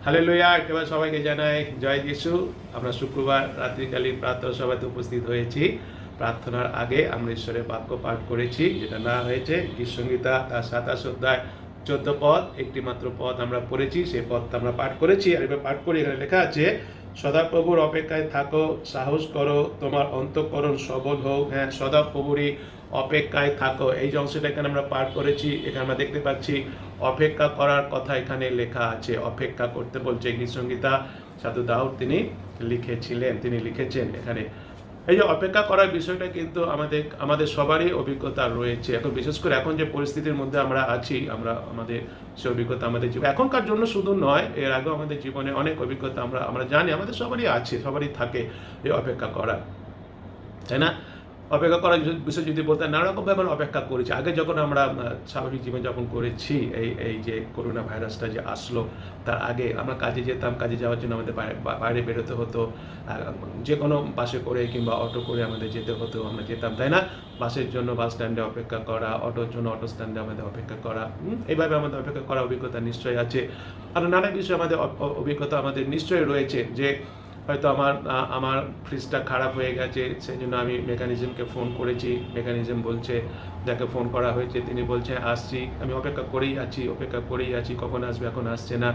Hallelujah! একেবারে সবাইকে জানাই জয় যিশু। আমরা শুক্রবার রাত্রিকালীন প্রার্থনা সভাতে উপস্থিত হয়েছি। প্রার্থনার আগে আমরা ঈশ্বরের বাক্য পাঠ করেছি, যেটা না হয়েছে গীতসংহিতা তার 27 অধ্যায় 14 পদ, একটি মাত্র পদ আমরা পড়েছি, সেই পদটা আমরা পাঠ করেছি। আর এবার পাঠ করি, এখানে লেখা আছে, সদাপ্রভুর অপেক্ষায় থাকো, সাহস করো, তোমার অন্তঃকরণ সবল হোক। হ্যাঁ, সদাপ্রভুরই অপেক্ষায় থাকো, এই যে অংশটা এখানে আমরা পাঠ করেছি। এখানে আমরা দেখতে পাচ্ছি অপেক্ষা করার কথা এখানে লেখা আছে, অপেক্ষা করতে বলছে। গীতসংহিতা সাধু দাউদ তিনি লিখেছেন এখানে। এই যে অপেক্ষা করার বিষয়টা কিন্তু আমাদের সবারই অভিজ্ঞতা রয়েছে। এখন বিশেষ করে এখন যে পরিস্থিতির মধ্যে আমরা আছি, আমাদের সে অভিজ্ঞতা আমাদের জীবন এখনকার জন্য শুধু নয়, এর আগেও আমাদের জীবনে অনেক অভিজ্ঞতা আমরা জানি, আমাদের সবারই আছে, সবারই থাকে এই অপেক্ষা করা, তাই না? অপেক্ষা করার বিষয় যদি বলতে নানা রকমভাবে আমরা অপেক্ষা করেছি। আগে যখন আমরা স্বাভাবিক জীবনযাপন করেছি, এই যে করোনা ভাইরাসটা যে আসলো, তার আগে আমরা কাজে যেতাম, কাজে যাওয়ার জন্য আমাদের বাইরে বেরোতে হতো, যে কোনো বাসে করে কিংবা অটো করে আমাদের যেতে হতো, আমরা যেতাম, তাই না? বাসের জন্য বাস স্ট্যান্ডে অপেক্ষা করা, অটোর জন্য অটো স্ট্যান্ডে আমাদের অপেক্ষা করা, এইভাবে আমাদের অপেক্ষা করার অভিজ্ঞতা নিশ্চয়ই আছে। আর নানা বিষয়ে আমাদের অভিজ্ঞতা আমাদের নিশ্চয়ই রয়েছে, যে হয়তো আমার ফ্রিজটা খারাপ হয়ে গেছে, সেই জন্য আমি মেকানিজমকে ফোন করেছি, মেকানিজম বলছে, যাকে ফোন করা হয়েছে তিনি বলছে আসছি, আমি অপেক্ষা করেই আছি, কখন আসবে, এখন আসছে না।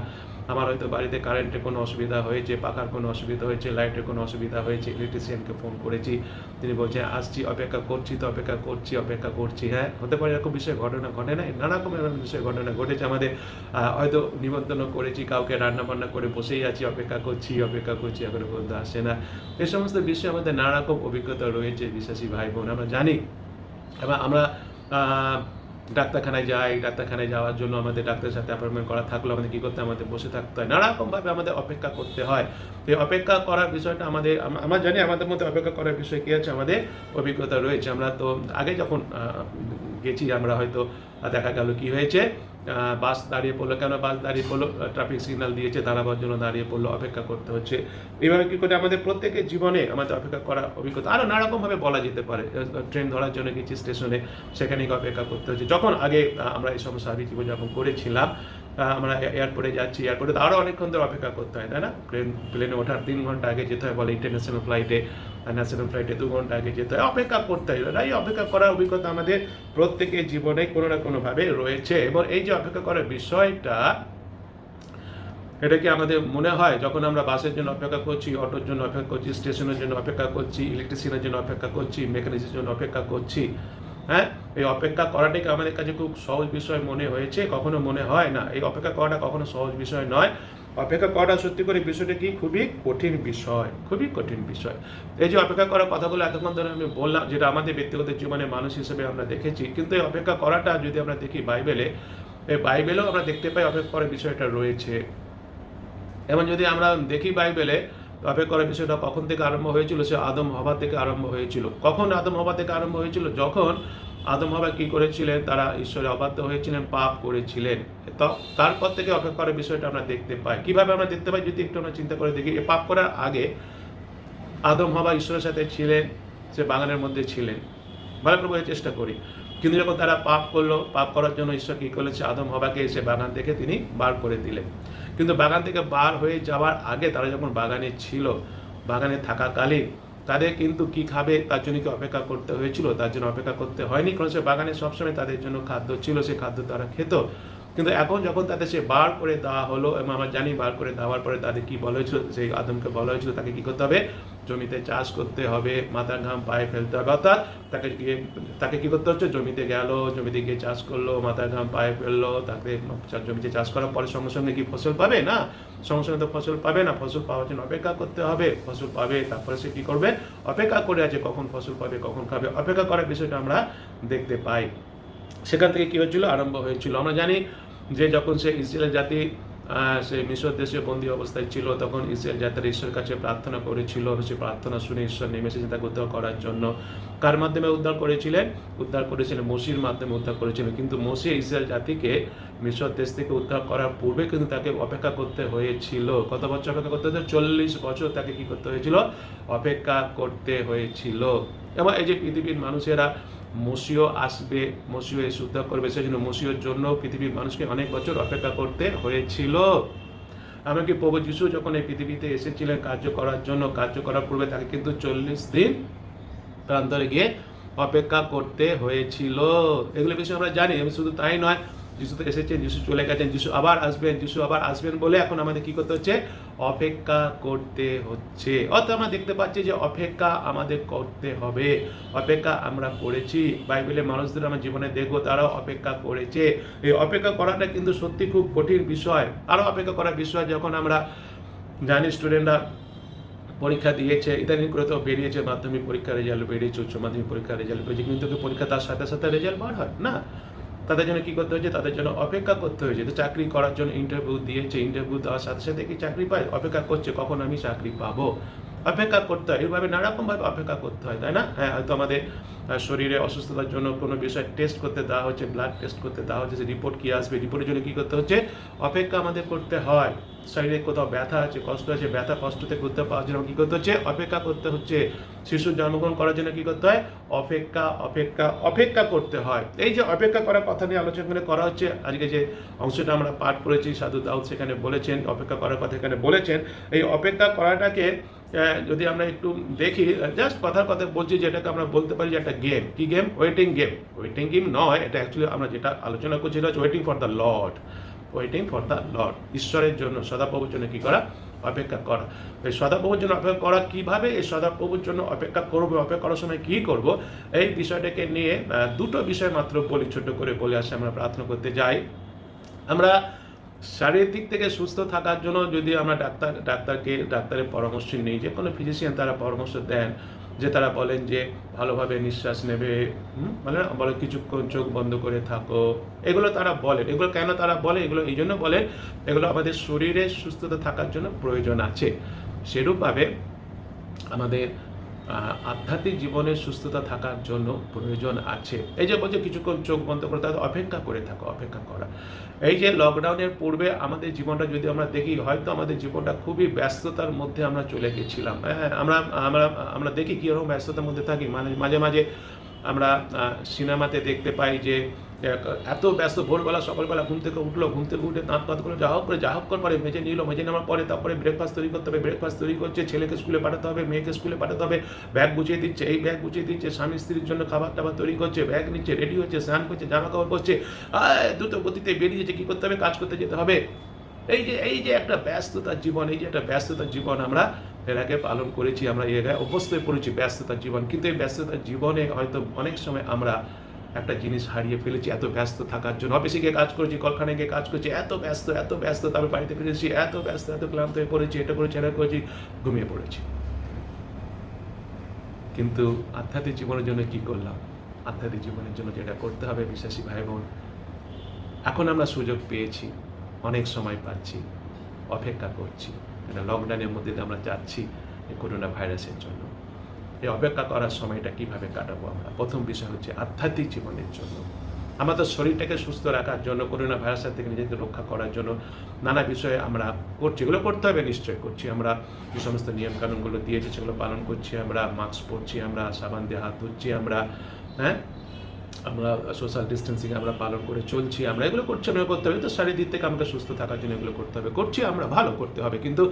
আমার হয়তো বাড়িতে কারেন্টের কোনো অসুবিধা হয়েছে, পাখার কোনো অসুবিধা হয়েছে, লাইটের কোনো অসুবিধা হয়েছে, ইলেকট্রিশিয়ানকে ফোন করেছি, তিনি বলছে আসছি, অপেক্ষা করছি। হ্যাঁ, হতে পারে এরকম বিষয় ঘটনা ঘটে নাই, নানা রকমের বিষয় ঘটনা ঘটেছে আমাদের। হয়তো নিমন্ত্রণ করেছি কাউকে, রান্নাবান্না করে বসেই আছি, অপেক্ষা করছি, এখনো পর্যন্ত আসে না। এই সমস্ত বিষয়ে আমাদের নানা রকম অভিজ্ঞতা রয়েছে বিশ্বাসী ভাই বোন, আমরা জানি। এবং আমরা ডাক্তারখানায় যাওয়ার জন্য আমাদের ডাক্তারের সাথে অ্যাপয়েন্টমেন্ট করা থাকলেও আমাদের কী করতে হয়, আমাদের বসে থাকতে হয়, নানা রকমভাবে আমাদের অপেক্ষা করতে হয়। এই অপেক্ষা করার বিষয়টা আমরা জানি, আমাদের মধ্যে অপেক্ষা করার বিষয় কী আছে, আমাদের অভিজ্ঞতা রয়েছে। আমরা তো আগে যখন গেছি, আমরা হয়তো দেখা গেল কি হয়েছে, বাস দাঁড়িয়ে পড়লো, কেন বাস দাঁড়িয়ে পড়লো, ট্রাফিক সিগন্যাল দিয়েছে, দাঁড়াবার জন্য দাঁড়িয়ে পড়লো, অপেক্ষা করতে হচ্ছে। এইভাবে কী করে আমাদের প্রত্যেকের জীবনে আমাদের অপেক্ষা করার অভিজ্ঞতা আরও নানারকমভাবে বলা যেতে পারে। ট্রেন ধরার জন্য গেছি স্টেশনে, সেখানে অপেক্ষা করতে হচ্ছে। যখন আগে আমরা এই সমস্ত স্বাভাবিক জীবনযাপন করেছিলাম, আমরা এয়ারপোর্টে যাচ্ছি, এয়ারপোর্টে তো আরও অনেকক্ষণ ধরে অপেক্ষা করতে হয়, তাই না? প্লেনে ওঠার 3 ঘন্টা আগে যেতে হয় বলে, ইন্টারন্যাশনাল ফ্লাইটে, ন্যাশনাল ফ্লাইটে 2 ঘন্টা আগে যেতে হয়, অপেক্ষা করতে হয়। এই অপেক্ষা করার অভিজ্ঞতা আমাদের প্রত্যেকের জীবনে কোনো না কোনোভাবে রয়েছে। এবং এই যে অপেক্ষা করার বিষয়টা, এটা কি আমাদের মনে হয় যখন আমরা বাসের জন্য অপেক্ষা করছি, অটোর জন্য অপেক্ষা করছি, স্টেশনের জন্য অপেক্ষা করছি, ইলেকট্রিশিয়ানের জন্য অপেক্ষা করছি, মেকানিকের জন্য অপেক্ষা করছি, হ্যাঁ, এই অপেক্ষা করাটাকে আমাদের কাছে খুব সহজ বিষয় মনে হয়েছে? কখনো মনে হয় না। এই অপেক্ষা করাটা কখনো সহজ বিষয় নয়। অপেক্ষা করাটা সত্যি করে বিষয়টা কি খুবই কঠিন বিষয়। এই যে অপেক্ষা করার কথাগুলো এতক্ষণ ধরে আমি বললাম, যেটা আমাদের ব্যক্তিগত জীবনে মানুষ হিসেবে আমরা দেখেছি, কিন্তু এই অপেক্ষা করাটা যদি আমরা দেখি বাইবেলেও আমরা দেখতে পাই অপেক্ষা করার বিষয়টা রয়েছে। এবং যদি আমরা দেখি বাইবেলে, অপেক্ষা করার বিষয়টা কখন থেকে আরম্ভ হয়েছিল, সে আদম হওয়া থেকে আরম্ভ হয়েছিল। কখন আদম হওয়া থেকে আরম্ভ হয়েছিল? যখন আদম হওয়া কী করেছিলেন, তারা ঈশ্বরে অবাধ্য হয়েছিলেন, পাপ করেছিলেন। তারপর থেকে অপেক্ষা করার বিষয়টা আমরা দেখতে পাই। কিভাবে আমরা দেখতে পাই যদি একটু আমরা চিন্তা করে দেখি, পাপ করার আগে আদম হওয়া ঈশ্বরের সাথে ছিলেন, সে বাগানের মধ্যে ছিলেন, ভালো করে বোঝার চেষ্টা করি। কিন্তু যখন তারা পাপ করলো, পাপ করার জন্য ঈশ্বর কী করেছে, আদম হওয়াকে এসে বাগান থেকে তিনি বার করে দিলেন। কিন্তু বাগান থেকে বার হয়ে যাওয়ার আগে তারা যখন বাগানে ছিল, বাগানে থাকাকালীন তাদের কিন্তু কি খাবে তার জন্য কি অপেক্ষা করতে হয়েছিল? তার জন্য অপেক্ষা করতে হয়নি, কারণ সে বাগানে সবসময় তাদের জন্য খাদ্য ছিল, সে খাদ্য তারা খেত। কিন্তু এখন যখন তাদের সে বার করে দেওয়া হলো, এবং আমরা জানি বার করে দেওয়ার পরে তাদের কি বলা হয়েছিল, সেই আদমকে বলা হয়েছিল তাকে কি করতে হবে, জমিতে চাষ করতে হবে, মাথার ঘাম পায়ে ফেলতে হবে। অর্থাৎ তাকে কি করতে হচ্ছে, জমিতে গেল, জমিতে গিয়ে চাষ করলো, মাথার ঘাম পায়ে ফেললো, তাকে জমিতে চাষ করার পরে সঙ্গে সঙ্গে কি ফসল পাবে না? সঙ্গে সঙ্গে তো ফসল পাবে না, ফসল পাওয়ার জন্য অপেক্ষা করতে হবে। ফসল পাবে, তারপরে সে কি করবে, অপেক্ষা করে আছে কখন ফসল পাবে, কখন খাবে। অপেক্ষা করার বিষয়টা আমরা দেখতে পাই। সেখান থেকে কি হয়েছিল, আরম্ভ হয়েছিল। আমরা জানি যে যখন সে ইসরায়েল জাতি সে মিশর দেশে বন্দী অবস্থায় ছিল, তখন ইসরায়েল জাতির ঈশ্বরের কাছে প্রার্থনা করেছিল। সে প্রার্থনা শুনে ঈশ্বর নেমে এসেছেন তাকে উদ্ধার করার জন্য। কার মাধ্যমে উদ্ধার করেছিলেন? মোশির মাধ্যমে উদ্ধার করেছিলেন। কিন্তু মোশে ইসরায়েল জাতিকে মিশর দেশ থেকে উদ্ধার করার পূর্বে কিন্তু তাকে অপেক্ষা করতে হয়েছিল। কত বছর অপেক্ষা করতে হয়েছিল? 40 বছর তাকে কি করতে হয়েছিল, অপেক্ষা করতে হয়েছিল। এবং এই যে পৃথিবীর মানুষেরা, মসিহ আসবে, মসিহ এসে উদ্ধার করবে, সেই জন্য মসিহর জন্য পৃথিবীর মানুষকে অনেক বছর অপেক্ষা করতে হয়েছিল। এমনকি প্রভু যিশু যখন এই পৃথিবীতে এসেছিলেন কার্য করার জন্য, কার্য করার পূর্বে তাকে কিন্তু 40 দিন প্রান্তরে গিয়ে অপেক্ষা করতে হয়েছিল। এগুলো বিষয়ে আমরা জানি। শুধু তাই নয়, যিশু তো এসেছেন, যিশু চলে গেছেন, যিশু আবার আসবেন বলে এখন আমাদের কি করতে হচ্ছে? অপেক্ষা করতে হচ্ছে। অর্থাৎ আমরা দেখতে পাচ্ছি যে অপেক্ষা আমাদের করতে হবে। অপেক্ষা আমরা করেছি। বাইবেলের মানুষদের আমরা জীবনে দেখবো তারাও অপেক্ষা করেছে। এই অপেক্ষা করাটা কিন্তু সত্যি খুব কঠিন বিষয়। আরও অপেক্ষা করার বিষয় যখন আমরা জানি স্টুডেন্টরা পরীক্ষা দিয়েছে, ইদানিং করে তো বেরিয়েছে মাধ্যমিক পরীক্ষার রেজাল্ট বেরিয়েছে, উচ্চ মাধ্যমিক পরীক্ষার রেজাল্ট বেরিয়েছে, কিন্তু পরীক্ষা তার সাথে সাথে রেজাল্ট বার হয় না। তাদের জন্য কি করতে হয়েছে? তাদের জন্য অপেক্ষা করতে হয়েছে। তো চাকরি করার জন্য ইন্টারভিউ দিয়েছে, ইন্টারভিউ দেওয়ার সাথে সাথে কি চাকরি পায়? অপেক্ষা করছে কখন আমি চাকরি পাবো। অপেক্ষা করতে হয়, এইভাবে নানারকমভাবে অপেক্ষা করতে হয়, তাই না? হ্যাঁ, হয়তো আমাদের শরীরে অসুস্থতার জন্য কোনো বিষয় টেস্ট করতে দেওয়া হচ্ছে, ব্লাড টেস্ট করতে দেওয়া হচ্ছে, যে রিপোর্ট কী আসবে, রিপোর্টের জন্য কী করতে হচ্ছে? অপেক্ষা আমাদের করতে হয়। শরীরে কোথাও ব্যথা আছে, কষ্ট আছে, ব্যথা কষ্ট থেকে উঠতে পাওয়ার জন্য কী করতে হচ্ছে? অপেক্ষা করতে হচ্ছে। শিশুর জন্মগ্রহণ করার জন্য কী করতে হয়? অপেক্ষা করতে হয়। এই যে অপেক্ষা করার কথা নিয়ে আলোচনা করা হচ্ছে, আজকে যে অংশটা আমরা পাঠ করেছি, সাধু দাউদ সেখানে বলেছেন, অপেক্ষা করার কথা এখানে বলেছেন। এই অপেক্ষা করাটাকে যদি আমরা একটু দেখি, জাস্ট কথার কথা বলছি, যেটাকে আমরা বলতে পারি যে একটা গেম। কি game? Waiting game. Waiting game নয়, এটা অ্যাকচুয়ালি আমরা যেটা আলোচনা করছি এটা হচ্ছে waiting for the Lord. Waiting for the Lord, ঈশ্বরের জন্য, সদাপ্রভুর জন্য কি করা? অপেক্ষা করা। এই সদাপ্রভুর জন্য অপেক্ষা করা কিভাবে? এই সদাপ্রভুর জন্য অপেক্ষা করবো, অপেক্ষা করার সময় কি করব, এই বিষয়টাকে নিয়ে দুটো বিষয় মাত্র বলি, ছোট করে বলে আসে আমরা প্রার্থনা করতে যাই। আমরা শারীরিক দিক থেকে সুস্থ থাকার জন্য যদি আমরা ডাক্তারের পরামর্শ নিই, যে কোনো ফিজিশিয়ান তারা পরামর্শ দেন, যে তারা বলেন যে ভালোভাবে নিঃশ্বাস নেবে, মানে বলে কিছুক্ষণ চোখ বন্ধ করে থাকো, এগুলো তারা বলেন। এগুলো কেন তারা বলে? এগুলো এই জন্য বলে, এগুলো আমাদের শরীরের সুস্থতা থাকার জন্য প্রয়োজন আছে। সেরূপভাবে আমাদের আধ্যাত্মিক জীবনের সুস্থতা থাকার জন্য প্রয়োজন আছে। এই যে বলছে কিছুক্ষণ চোখ বন্ধ করে তাদের অপেক্ষা করে থাকো, অপেক্ষা করা। এই যে লকডাউনের পূর্বে আমাদের জীবনটা যদি আমরা দেখি, হয়তো আমাদের জীবনটা খুবই ব্যস্ততার মধ্যে আমরা চলে গেছিলাম। হ্যাঁ, আমরা দেখি কীরকম ব্যস্ততার মধ্যে থাকি। মাঝে মাঝে আমরা সিনেমাতে দেখতে পাই যে এত ব্যস্ত, ভোরবেলা সকালবেলা ঘুম থেকে উঠে দাঁত করলো, যা হোক করে পরে মেজে নেওয়ার পরে তারপরে ব্রেকফাস্ট তৈরি করতে হবে, ব্রেকফাস্ট তৈরি করছে, ছেলেকে স্কুলে পাঠাতে হবে, মেয়েকে স্কুলে পাঠাতে হবে, ব্যাগ গুছিয়ে দিচ্ছে, এই ব্যাগ গুছিয়ে দিচ্ছে, স্বামী স্ত্রীর জন্য খাবার টাবার তৈরি করছে, ব্যাগ নিচ্ছে, রেডি হচ্ছে, স্নান করছে, জামা কাপড় করছে, দ্রুত গতিতে বেরিয়েছে, কী করতে হবে? কাজ করতে যেতে হবে। এই যে একটা ব্যস্ততার জীবন আমরা এর আগে পালন করেছি, আমরা এর আগে অভ্যস্ত হয়ে পড়েছি ব্যস্ততার জীবন। কিন্তু এই ব্যস্ততার জীবনে হয়তো অনেক সময় আমরা একটা জিনিস হারিয়ে ফেলেছি এত ব্যস্ত থাকার জন্য। অফিসে গিয়ে কাজ করেছি, কলকাতায় গিয়ে কাজ করছি, এত ব্যস্ত, তারপর বাড়িতে ফিরেছি, এত ব্যস্ত, এত ক্লান্ত হয়ে পড়েছি, এটা করেছি, ঘুমিয়ে পড়েছি। কিন্তু আধ্যাত্মিক জীবনের জন্য কি করলাম? আধ্যাত্মিক জীবনের জন্য যেটা করতে হবে বিশ্বাসী ভাই বোন, এখন আমরা সুযোগ পেয়েছি, অনেক সময় পাচ্ছি, অপেক্ষা করছি। এটা লকডাউনের মধ্যে আমরা যাচ্ছি এই করোনা ভাইরাসের জন্য। এই অপেক্ষা করার সময়টা কিভাবে কাটাবো আমরা? প্রথম বিষয় হচ্ছে আধ্যাত্মিক জীবনের জন্য, আমাদের শরীরটাকে সুস্থ রাখার জন্য, করোনা ভাইরাসের থেকে নিজেকে রক্ষা করার জন্য নানা বিষয়ে আমরা করছি। এগুলো করতে হবে, নিশ্চয় করছি। আমরা যে সমস্ত নিয়মকানুনগুলো দিয়েছি সেগুলো পালন করছি, আমরা মাস্ক পরছি, আমরা সাবান দিয়ে হাত ধুচ্ছি, আমরা আমরা সোশ্যাল ডিস্টেন্সিং আমরা পালন করে চলছি, আমরা এগুলো করছি, আমরা করতে হবে। তো শারীরিক দিক থেকে আমাকে সুস্থ থাকার জন্য এগুলো করতে হবে, করছি আমরা, ভালো করতে হবে। কিন্তু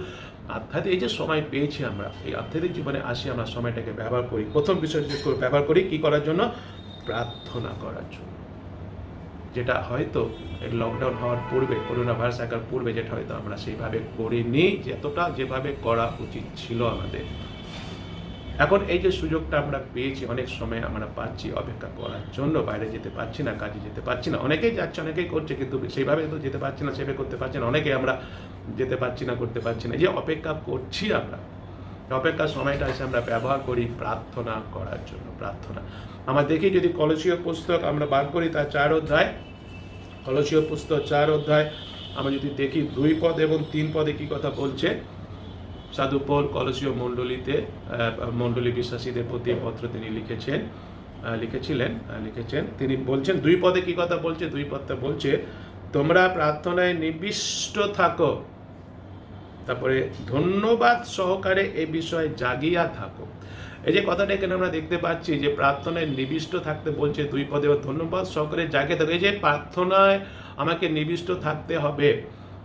আধ্যাত্মিক এই যে সময় পেয়েছি আমরা, এই আধ্যাত্মিক জীবনে আসি, আমরা সময়টাকে ব্যবহার করি। প্রথম বিষয় ব্যবহার করি কি করার জন্য? প্রার্থনা করার জন্য। যেটা হয়তো এই লকডাউন হওয়ার পূর্বে, করোনা ভাইরাস আসার পূর্বে যেটা হয়তো আমরা সেইভাবে করিনি, যেভাবে করা উচিত ছিল আমাদের। এখন এই যে সুযোগটা আমরা পেয়েছি, অনেক সময় আমরা পাচ্ছি অপেক্ষা করার জন্য, বাইরে যেতে পারছি না, কাজে যেতে পারছি না, অনেকেই যাচ্ছে, অনেকেই করছে, কিন্তু সেইভাবে তো যেতে পারছি না, সেভাবে করতে পারছি না, অনেকেই আমরা যেতে পারছি না, করতে পারছি না। যে অপেক্ষা করছি আমরা, অপেক্ষার সময়টা এসে আমরা ব্যবহার করি প্রার্থনা করার জন্য। প্রার্থনা আমরা দেখি, যদি কলসীয় পুস্তক আমরা বার করি, তার 4 অধ্যায়, কলসীয় পুস্তক 4 অধ্যায় আমরা যদি দেখি 2 পদ এবং 3 পদে কি কথা বলছে। সাধু পৌল কলসীয় মণ্ডলী বিশ্বাসীদের প্রতি পত্র তিনি লিখেছেন। তিনি বলছেন 2 পদে কি কথা বলছে? 2 পদটা বলছে, তোমরা প্রার্থনায় নিবিষ্ট থাকো, তারপরে ধন্যবাদ সহকারে এই বিষয়ে জাগিয়া থাকো। এই যে কথাটা এখানে আমরা দেখতে পাচ্ছি যে প্রার্থনায় নিবিষ্ট থাকতে বলছে 2 পদে, ধন্যবাদ সহকারে জাগিয়ে থাকো। এই যে প্রার্থনায় আমাকে নিবিষ্ট থাকতে হবে,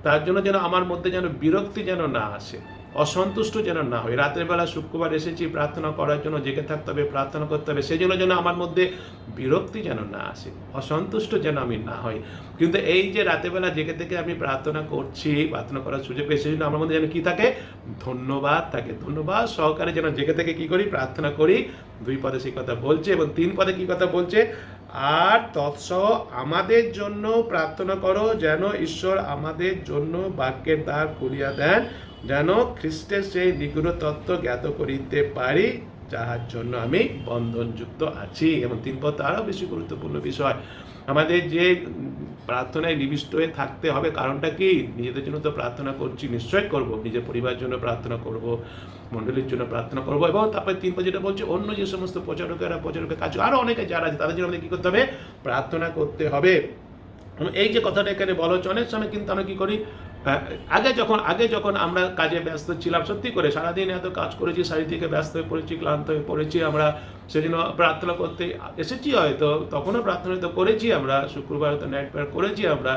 তার জন্য যেন আমার মধ্যে যেন বিরক্তি যেন না আসে, অসন্তুষ্ট যেন না হয়। রাতের বেলা শুক্রবার এসেছি প্রার্থনা করার জন্য, জেগে থাকতে হবে, প্রার্থনা করতে হবে, সেই জন্য যেন আমার মধ্যে বিরক্তি যেন না আসে, অসন্তুষ্ট যেন আমি না হই। কিন্তু এই যে রাতের বেলা জেগে থেকে আমি প্রার্থনা করছি, প্রার্থনা করার সুযোগ পেয়ে, সেই জন্য আমার মধ্যে যেন কি থাকে, ধন্যবাদ থাকে। ধন্যবাদ সহকারে যেন জেগে থেকে কি করি, প্রার্থনা করি। 2 পদে সেই কথা বলছে, এবং 3 পদে কি কথা বলছে, আর তৎসহ আমাদের জন্য প্রার্থনা করো, যেন ঈশ্বর আমাদের জন্য বাক্যের দ্বার খুলিয়া দেন, যেন খ্রিস্টের সেই নিগূঢ় তত্ত্ব জ্ঞাত করিতে পারি, যাহার জন্য আমি বন্ধনযুক্ত আছি। এবং 3 পদ আরও বেশি গুরুত্বপূর্ণ বিষয়। আমাদের যে প্রার্থনায় নিবিষ্ট হয়ে থাকতে হবে, কারণটা কি, নিজেদের জন্য তো প্রার্থনা করছি, নিশ্চয়ই করব, নিজের পরিবারের জন্য প্রার্থনা করব, মণ্ডলীর জন্য প্রার্থনা করবো, এবং তারপরে 3 পদ যেটা বলছে, অন্য যে সমস্ত প্রচারকের কাজ, আরও অনেকে যারা আছে তাদের জন্য আমাদের কী করতে হবে, প্রার্থনা করতে হবে। এই যে কথাটা এখানে বলা হচ্ছে, অনেক সময় কিন্তু আমরা কী করি, আগে যখন আমরা কাজে ব্যস্ত ছিলাম, সত্যি করে সারাদিন এত কাজ করেছি, শারীরিক ব্যস্ত হয়ে পড়েছি, ক্লান্ত হয়ে পড়েছি, আমরা সেজন্য প্রার্থনা করতে এসেছি, হয়তো তখনও প্রার্থনা তো করেছি, আমরা শুক্রবার হয়তো নাইট প্রেয়ার করেছি আমরা,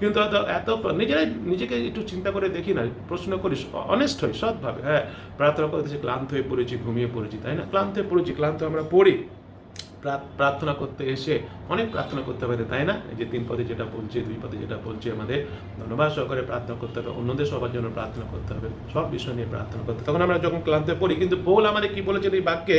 কিন্তু হয়তো এত নিজেকে একটু চিন্তা করে দেখি না, প্রশ্ন করি, অনেস্ট হই সৎভাবে, হ্যাঁ প্রার্থনা করতেছি, ক্লান্ত হয়ে পড়েছি, ঘুমিয়ে পড়েছি, তাই না, ক্লান্ত হয়ে পড়েছি, ক্লান্ত আমরা পড়ি, প্রার্থনা করতে এসে অনেক প্রার্থনা করতে হবে, তাই না, এই যে 3 পদে যেটা বলছে, 2 পদে যেটা বলছে, আমাদের ধন্যবাদ সহকারে প্রার্থনা করতে হবে, অন্যদের সবার জন্য প্রার্থনা করতে হবে, সব বিষয় নিয়ে প্রার্থনা করতে হবে। তখন আমরা যখন ক্লান্ত পড়ি, কিন্তু পৌল আমাদের কি বলেছেন এই বাক্যে,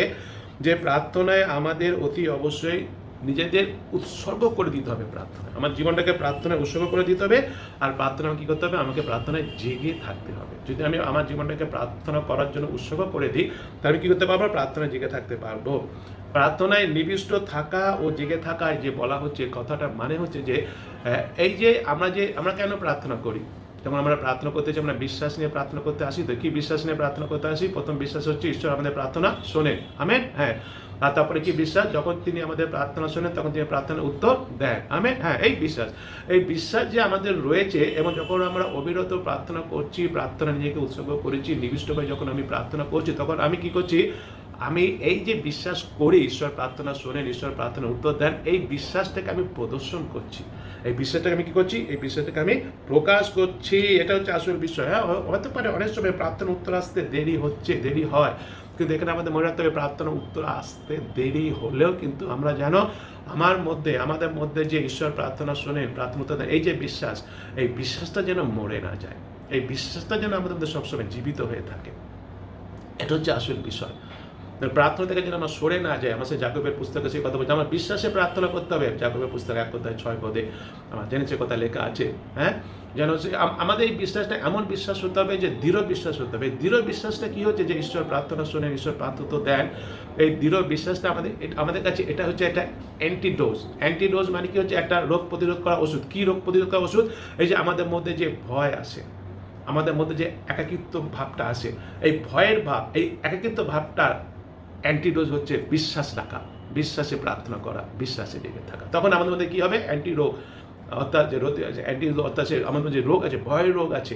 যে প্রার্থনায় আমাদের অতি অবশ্যই নিজেদের উৎসর্গ করে দিতে হবে, প্রার্থনা আমার জীবনটাকে প্রার্থনায় উৎসর্গ করে দিতে হবে। আর প্রার্থনা কী করতে হবে, আমাকে প্রার্থনায় জেগে থাকতে হবে। যদি আমি আমার জীবনটাকে প্রার্থনা করার জন্য উৎসর্গ করে দিই, তাহলে আমি কী করতে পারবো, প্রার্থনায় জেগে থাকতে পারবো। প্রার্থনায় নিবিষ্ট থাকা ও জেগে থাকায় যে বলা হচ্ছে, কথাটা মানে হচ্ছে যে এই যে আমরা কেন প্রার্থনা করি, যেমন আমরা প্রার্থনা করতে চাই, আমরা বিশ্বাস নিয়ে প্রার্থনা করতে আসি, তো কি বিশ্বাস নিয়ে প্রার্থনা করতে আসি, প্রথম বিশ্বাস হচ্ছে ঈশ্বর আমাদের প্রার্থনা শোনেন, আমেন, হ্যাঁ। আর তারপরে কি বিশ্বাস, যখন তিনি আমাদের প্রার্থনা শোনেন তখন তিনি প্রার্থনার উত্তর দেন, আমেন, হ্যাঁ। এই বিশ্বাস যে আমাদের রয়েছে, এবং যখন আমরা অবিরত প্রার্থনা করছি, প্রার্থনা নিজেকে উৎসর্গ করেছি, নিবিষ্টভাবে যখন আমি প্রার্থনা করছি, তখন আমি কি করছি, আমি এই যে বিশ্বাস করি ঈশ্বর প্রার্থনা শোনেন, ঈশ্বর প্রার্থনার উত্তর দেন, এই বিশ্বাসটাকে আমি প্রদর্শন করছি, এই বিশ্বাসটাকে আমি কি করছি, এই বিশ্বাসটাকে আমি প্রকাশ করছি। এটা হচ্ছে আসল বিষয়। হ্যাঁ, হতে পারে অনেক সময় প্রার্থনা উত্তর আসতে দেরি হয়, কিন্তু এখানে আমাদের মনে রাখতে হবে, প্রার্থনা উত্তর আসতে দেরি হলেও কিন্তু আমরা যেন আমাদের মধ্যে যে ঈশ্বর প্রার্থনা শোনেন, প্রার্থনা উত্তর দেন, এই যে বিশ্বাস, এই বিশ্বাসটা যেন মরে না যায়, এই বিশ্বাসটা যেন আমাদের মধ্যে সবসময় জীবিত হয়ে থাকে। এটা হচ্ছে আসল বিষয়। প্রার্থনা থেকে যেন আমার সরে না যায়। আমার সেই জাকবের পুস্তকে সেই কথা বলছে, আমার বিশ্বাসে প্রার্থনা করতে হবে। জাকবের পুস্তক 1 অধ্যায় 6 পদে আমার জেনেছে কথা লেখা আছে, হ্যাঁ, যেন আমাদের এই বিশ্বাসটা এমন বিশ্বাস হতে হবে যে দৃঢ় বিশ্বাস হতে হবে। দৃঢ় বিশ্বাসটা কি হচ্ছে, যে ঈশ্বর প্রার্থনা শোনেন, ঈশ্বর প্রার্থনা দেন, এই দৃঢ় বিশ্বাসটা আমাদের কাছে এটা হচ্ছে একটা অ্যান্টিডোজ মানে কি হচ্ছে, একটা রোগ প্রতিরোধ করা ওষুধ। কি রোগ প্রতিরোধ করা ওষুধ, এই যে আমাদের মধ্যে যে ভয় আসে, আমাদের মধ্যে যে একাকিত্ব ভাবটা আসে, এই ভয়ের ভাব, এই একাকিত্ব ভাবটার অ্যান্টিডোজ হচ্ছে বিশ্বাস রাখা, বিশ্বাসে প্রার্থনা করা, বিশ্বাসে জেগে থাকা। তখন আমাদের মধ্যে কী হবে, অর্থাৎ যে রোগ আছে, অর্থাৎ আমাদের মধ্যে যে রোগ আছে, ভয়ের রোগ আছে,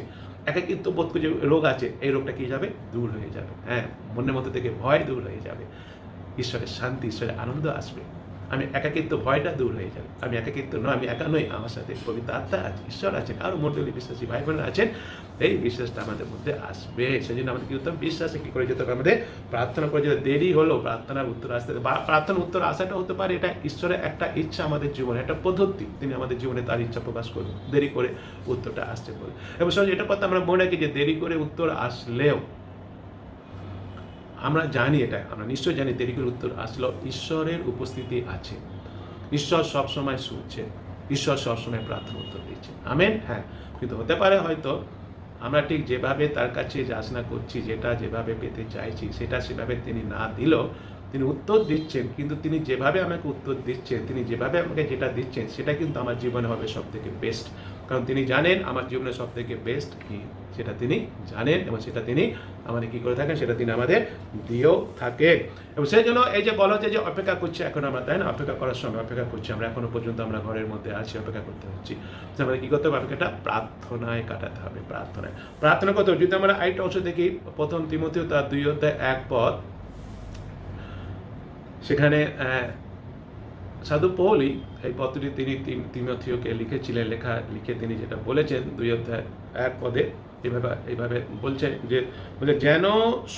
একাকিত্ব বোধ যে রোগ আছে, এই রোগটা কী যাবে, দূর হয়ে যাবে। হ্যাঁ, মনের মধ্যে থেকে ভয় দূর হয়ে যাবে, ঈশ্বরের শান্তি, ঈশ্বরের আনন্দ আসবে। আমি একাকিত্ব, ভয়টা দূর হয়ে যাবে। আমি একাকিত্ব নয়, আমি একা নই, আমার সাথে পবিত্র আত্মা আছে, ঈশ্বর আছে, আরও মণ্ডলী বিশ্বাসী ভাই বোনেরা আছেন, এই বিশ্বাসটা আমাদের মধ্যে আসবে। সেই জন্য আমাদের কি করতে হবে, বিশ্বাসে কী করে যেতে হবে, আমাদের প্রার্থনা করে যেতে দেরি হলো প্রার্থনার উত্তর আসতে, বা প্রার্থনার উত্তর আসাটা হতে পারে এটা ঈশ্বরের একটা ইচ্ছা আমাদের জীবনে, একটা পদ্ধতি, তিনি আমাদের জীবনে তার ইচ্ছা প্রকাশ করবেন, দেরি করে উত্তরটা আসতে পারে। এবং সঙ্গে এটা কথা আমরা মনে রাখি যে দেরি করে উত্তর আসলেও আমরা জানি, এটা আমরা নিশ্চয় জানি, দেরি করে উত্তর আসলো ঈশ্বরের উপস্থিতি আছে, ঈশ্বর সবসময় শুনছে, ঈশ্বর সবসময় প্রার্থনা উত্তর দিচ্ছে, আমেন, হ্যাঁ। কিন্তু হতে পারে হয়তো আমরা ঠিক যেভাবে তার কাছে যাচনা করছি, যেটা যেভাবে পেতে চাইছি, সেটা সেভাবে তিনি না দিলেও তিনি উত্তর দিচ্ছেন, কিন্তু তিনি যেভাবে আমাকে উত্তর দিচ্ছেন, তিনি যেভাবে আমাকে যেটা দিচ্ছেন, সেটা কিন্তু আমার জীবনে হবে সব থেকে বেস্ট। কারণ তিনি জানেন আমার জীবনে সব থেকে বেস্ট কি, সেটা তিনি জানেন, এবং সেটা তিনি আমাদের কী করে থাকেন, সেটা তিনি আমাদের দিয়েও থাকেন। এবং সেই জন্য এই যে বলা হচ্ছে যে অপেক্ষা করছি এখন আমরা, তাই না, অপেক্ষা করার সময় অপেক্ষা করছি আমরা, এখনো পর্যন্ত আমরা ঘরের মধ্যে আছি, অপেক্ষা করতে হচ্ছি। আমাদের কী করতে হবে, অপেক্ষাটা প্রার্থনায় কাটাতে হবে, প্রার্থনা করতে হবে। যদি আমরা আরেকটা অংশ দেখি, 1 তিমথেয় তার 2 অধ্যায় 1 পদ, সেখানে সাধু পৌলই এই পত্রটি তিনি তিমথিওকে লিখে তিনি যেটা বলেছেন 2:1 এইভাবে বলছেন যে যেন